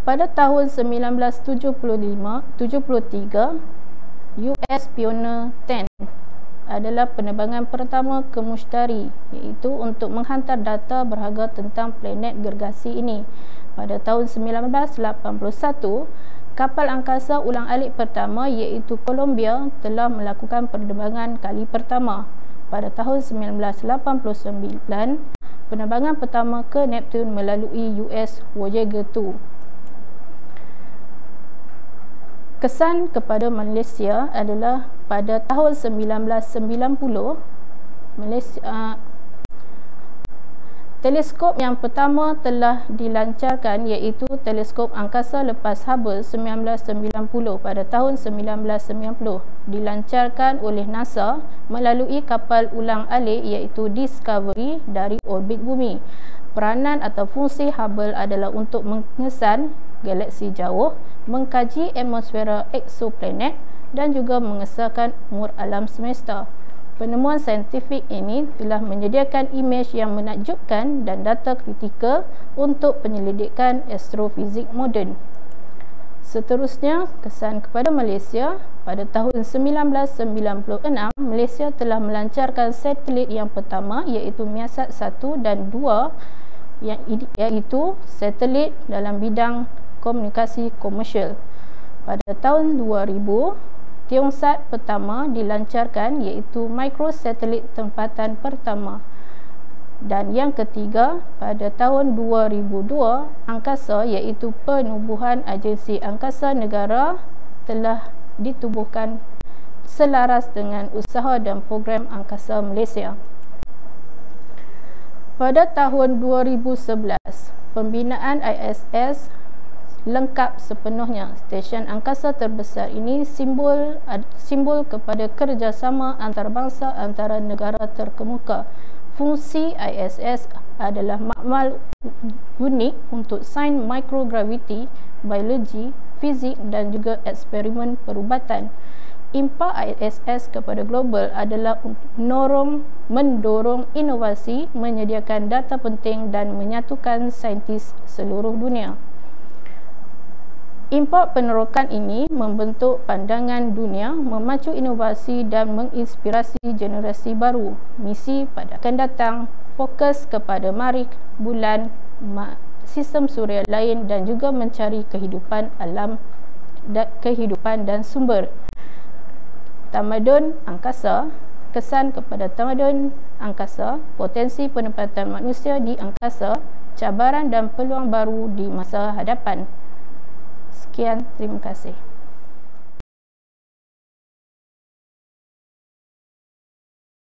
Pada tahun 1973, US Pioneer 10 adalah penerbangan pertama ke Mushtari, iaitu untuk menghantar data berharga tentang planet gergasi ini. Pada tahun 1981, kapal angkasa ulang-alik pertama iaitu Columbia telah melakukan penerbangan kali pertama. Pada tahun 1989, penerbangan pertama ke Neptune melalui US Voyager 2. Kesan kepada Malaysia adalah pada tahun 1990, teleskop yang pertama telah dilancarkan iaitu teleskop angkasa lepas Hubble 1990 pada tahun 1990 dilancarkan oleh NASA melalui kapal ulang-alik iaitu Discovery dari orbit bumi. Peranan atau fungsi Hubble adalah untuk mengesan galaksi jauh, mengkaji atmosfera eksoplanet dan juga mengesahkan umur alam semesta. Penemuan saintifik ini telah menyediakan imej yang menakjubkan dan data kritikal untuk penyelidikan astrofizik moden. Seterusnya, kesan kepada Malaysia. Pada tahun 1996, Malaysia telah melancarkan satelit yang pertama iaitu Miasat 1 dan 2 iaitu satelit dalam bidang komunikasi komersial. Pada tahun 2000, Tiongsat pertama dilancarkan iaitu microsatelit tempatan pertama. Dan yang ketiga, pada tahun 2002, angkasa iaitu penubuhan agensi angkasa negara telah ditubuhkan selaras dengan usaha dan program angkasa Malaysia. Pada tahun 2011, pembinaan ISS lengkap sepenuhnya. Stesen angkasa terbesar ini simbol kepada kerjasama antarabangsa antara negara terkemuka. Fungsi ISS adalah makmal unik untuk sains microgravity, biologi, fizik dan juga eksperimen perubatan. Impak ISS kepada global adalah untuk mendorong inovasi, menyediakan data penting dan menyatukan saintis seluruh dunia. Impak penerokan ini membentuk pandangan dunia, memacu inovasi dan menginspirasi generasi baru. Misi pada akan datang fokus kepada Marikh, bulan, sistem suria lain dan juga mencari kehidupan alam dan sumber. Tamadun angkasa. Kesan kepada tamadun angkasa, potensi penempatan manusia di angkasa, cabaran dan peluang baru di masa hadapan. Sekian, terima kasih.